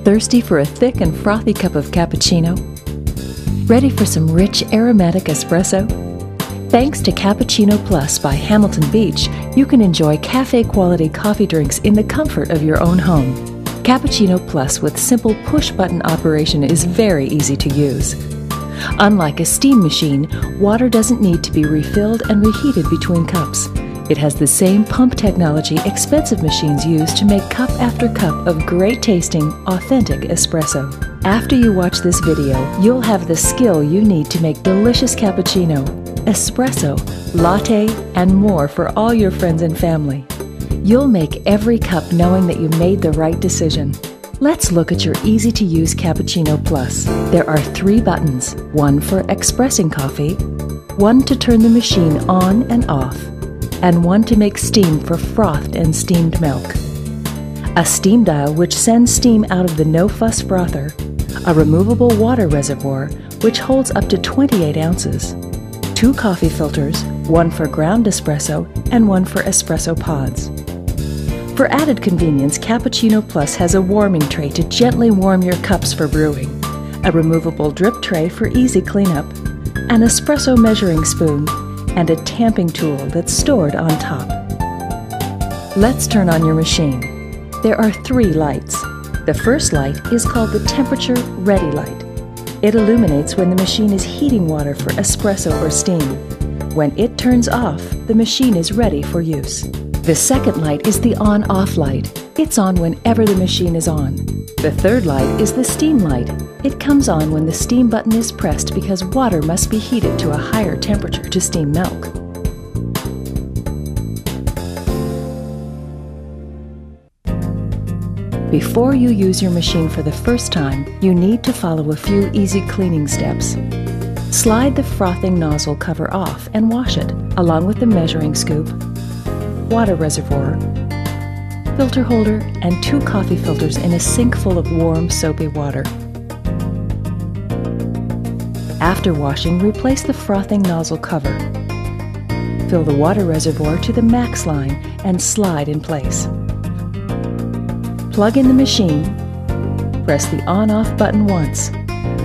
Thirsty for a thick and frothy cup of cappuccino? Ready for some rich, aromatic espresso? Thanks to Cappuccino Plus by Hamilton Beach, you can enjoy cafe-quality coffee drinks in the comfort of your own home. Cappuccino Plus with simple push-button operation is very easy to use. Unlike a steam machine, water doesn't need to be refilled and reheated between cups. It has the same pump technology expensive machines use to make cup after cup of great-tasting, authentic espresso. After you watch this video, you'll have the skill you need to make delicious cappuccino, espresso, latte, and more for all your friends and family. You'll make every cup knowing that you made the right decision. Let's look at your easy-to-use Cappuccino Plus. There are 3 buttons, one for expressing coffee, one to turn the machine on and off, and one to make steam for frothed and steamed milk. A steam dial which sends steam out of the no-fuss frother, a removable water reservoir which holds up to 28 ounces, 2 coffee filters, one for ground espresso and one for espresso pods. For added convenience, Cappuccino Plus has a warming tray to gently warm your cups for brewing, a removable drip tray for easy cleanup, an espresso measuring spoon, and a tamping tool that's stored on top. Let's turn on your machine. There are 3 lights. The first light is called the temperature ready light. It illuminates when the machine is heating water for espresso or steam. When it turns off, the machine is ready for use. The second light is the on-off light. It's on whenever the machine is on. The third light is the steam light. It comes on when the steam button is pressed because water must be heated to a higher temperature to steam milk. Before you use your machine for the first time, you need to follow a few easy cleaning steps. Slide the frothing nozzle cover off and wash it, along with the measuring scoop, water reservoir, filter holder, and 2 coffee filters in a sink full of warm, soapy water. After washing, replace the frothing nozzle cover. Fill the water reservoir to the max line and slide in place. Plug in the machine. Press the on-off button once.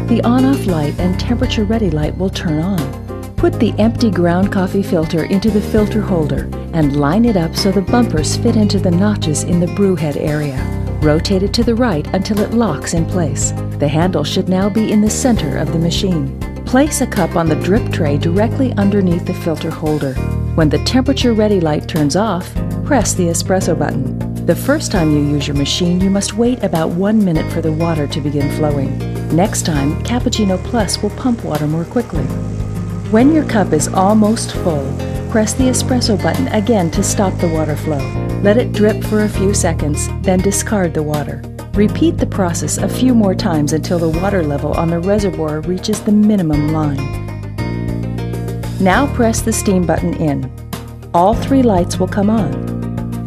The on-off light and temperature ready light will turn on. Put the empty ground coffee filter into the filter holder and line it up so the bumpers fit into the notches in the brew head area. Rotate it to the right until it locks in place. The handle should now be in the center of the machine. Place a cup on the drip tray directly underneath the filter holder. When the temperature ready light turns off, press the espresso button. The first time you use your machine, you must wait about 1 minute for the water to begin flowing. Next time, Cappuccino Plus will pump water more quickly. When your cup is almost full, press the espresso button again to stop the water flow. Let it drip for a few seconds, then discard the water. Repeat the process a few more times until the water level on the reservoir reaches the minimum line. Now press the steam button in. All 3 lights will come on.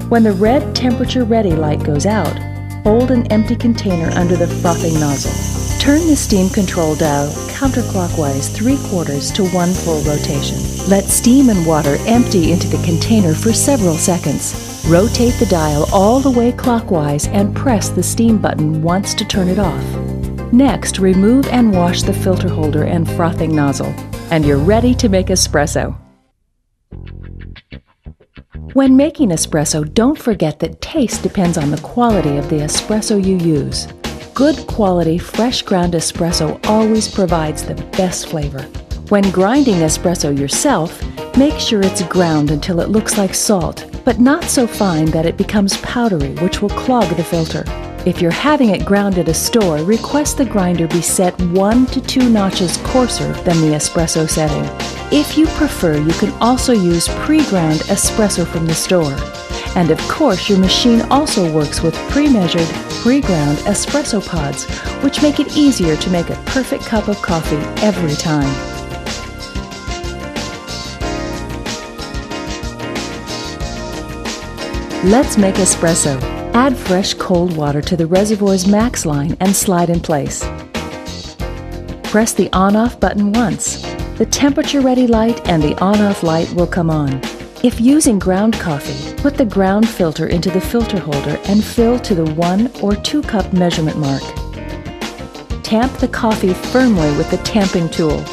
When the red temperature ready light goes out, hold an empty container under the frothing nozzle. Turn the steam control dial counterclockwise 3/4 to 1 full rotation. Let steam and water empty into the container for several seconds. Rotate the dial all the way clockwise and press the steam button once to turn it off. Next, remove and wash the filter holder and frothing nozzle, and you're ready to make espresso. When making espresso, don't forget that taste depends on the quality of the espresso you use. Good quality, fresh ground espresso always provides the best flavor. When grinding espresso yourself, make sure it's ground until it looks like salt, but not so fine that it becomes powdery, which will clog the filter. If you're having it ground at a store, request the grinder be set 1 to 2 notches coarser than the espresso setting. If you prefer, you can also use pre-ground espresso from the store. And of course, your machine also works with pre-measured, pre-ground espresso pods, which make it easier to make a perfect cup of coffee every time. Let's make espresso. Add fresh cold water to the reservoir's max line and slide in place. Press the on-off button once. The temperature-ready light and the on-off light will come on. If using ground coffee, put the ground filter into the filter holder and fill to the 1 or 2 cup measurement mark. Tamp the coffee firmly with the tamping tool.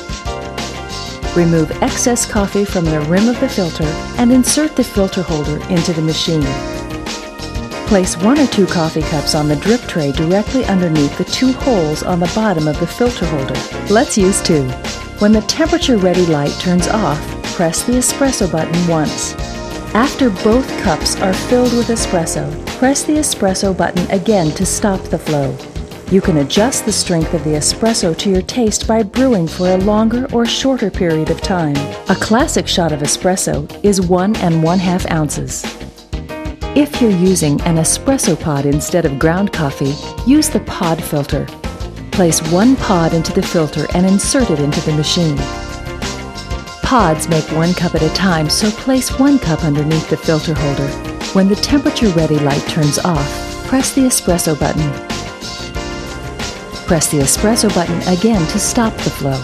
Remove excess coffee from the rim of the filter and insert the filter holder into the machine. Place 1 or 2 coffee cups on the drip tray directly underneath the 2 holes on the bottom of the filter holder. Let's use 2. When the temperature-ready light turns off, press the espresso button once. After both cups are filled with espresso, press the espresso button again to stop the flow. You can adjust the strength of the espresso to your taste by brewing for a longer or shorter period of time. A classic shot of espresso is 1 1/2 ounces. If you're using an espresso pod instead of ground coffee, use the pod filter. Place 1 pod into the filter and insert it into the machine. Pods make 1 cup at a time, so place 1 cup underneath the filter holder. When the temperature-ready light turns off, press the espresso button. Press the espresso button again to stop the flow.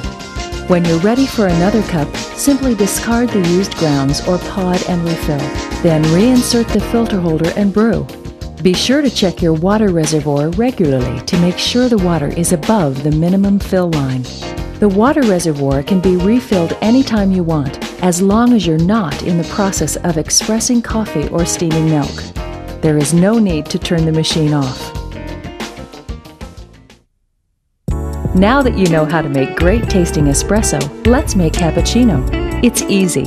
When you're ready for another cup, simply discard the used grounds or pod and refill. Then reinsert the filter holder and brew. Be sure to check your water reservoir regularly to make sure the water is above the minimum fill line. The water reservoir can be refilled anytime you want, as long as you're not in the process of expressing coffee or steaming milk. There is no need to turn the machine off. Now that you know how to make great tasting espresso, let's make cappuccino. It's easy.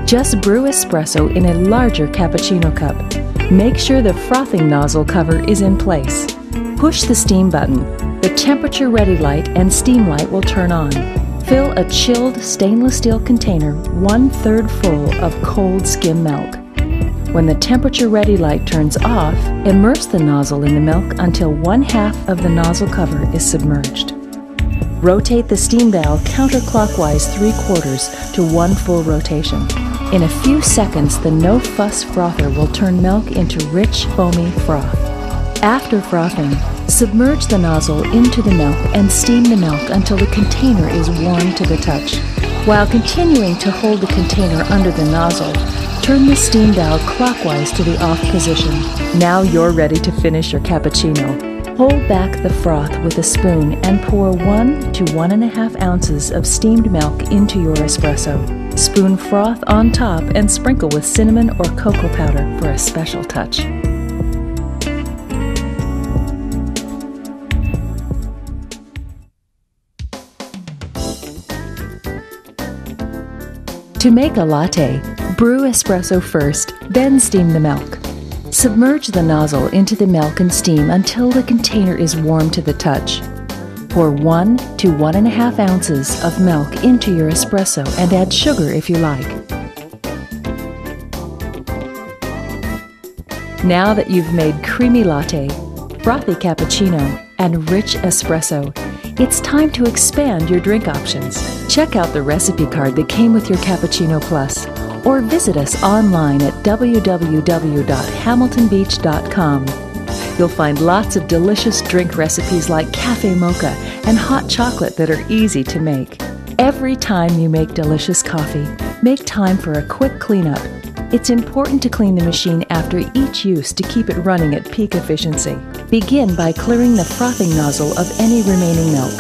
Just brew espresso in a larger cappuccino cup. Make sure the frothing nozzle cover is in place. Push the steam button. The temperature-ready light and steam light will turn on. Fill a chilled stainless steel container 1/3 full of cold skim milk. When the temperature-ready light turns off, immerse the nozzle in the milk until 1/2 of the nozzle cover is submerged. Rotate the steam valve counterclockwise 3/4 to 1 full rotation. In a few seconds, the no-fuss frother will turn milk into rich, foamy froth. After frothing, submerge the nozzle into the milk and steam the milk until the container is warm to the touch. While continuing to hold the container under the nozzle, turn the steam valve clockwise to the off position. Now you're ready to finish your cappuccino. Hold back the froth with a spoon and pour 1 to 1 1/2 ounces of steamed milk into your espresso. Spoon froth on top and sprinkle with cinnamon or cocoa powder for a special touch. To make a latte, brew espresso first, then steam the milk. Submerge the nozzle into the milk and steam until the container is warm to the touch. Pour 1 to 1 1/2 ounces of milk into your espresso and add sugar if you like. Now that you've made creamy latte, frothy cappuccino, and rich espresso, it's time to expand your drink options. Check out the recipe card that came with your Cappuccino Plus, or visit us online at www.hamiltonbeach.com. You'll find lots of delicious drink recipes like cafe mocha and hot chocolate that are easy to make. Every time you make delicious coffee, make time for a quick cleanup. It's important to clean the machine after each use to keep it running at peak efficiency. Begin by clearing the frothing nozzle of any remaining milk.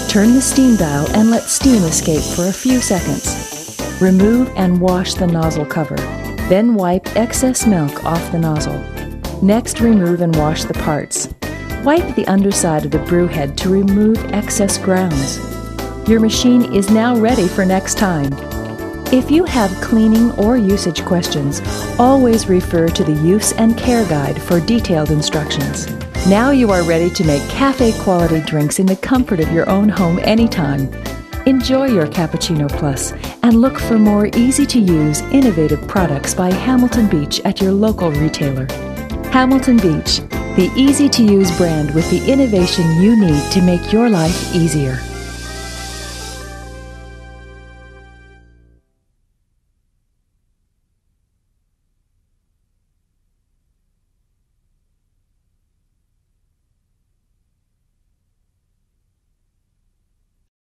Turn the steam dial and let steam escape for a few seconds. Remove and wash the nozzle cover. Then wipe excess milk off the nozzle. Next, remove and wash the parts. Wipe the underside of the brew head to remove excess grounds. Your machine is now ready for next time. If you have cleaning or usage questions, always refer to the Use and Care Guide for detailed instructions. Now you are ready to make cafe-quality drinks in the comfort of your own home anytime. Enjoy your Cappuccino Plus and look for more easy-to-use, innovative products by Hamilton Beach at your local retailer. Hamilton Beach, the easy-to-use brand with the innovation you need to make your life easier.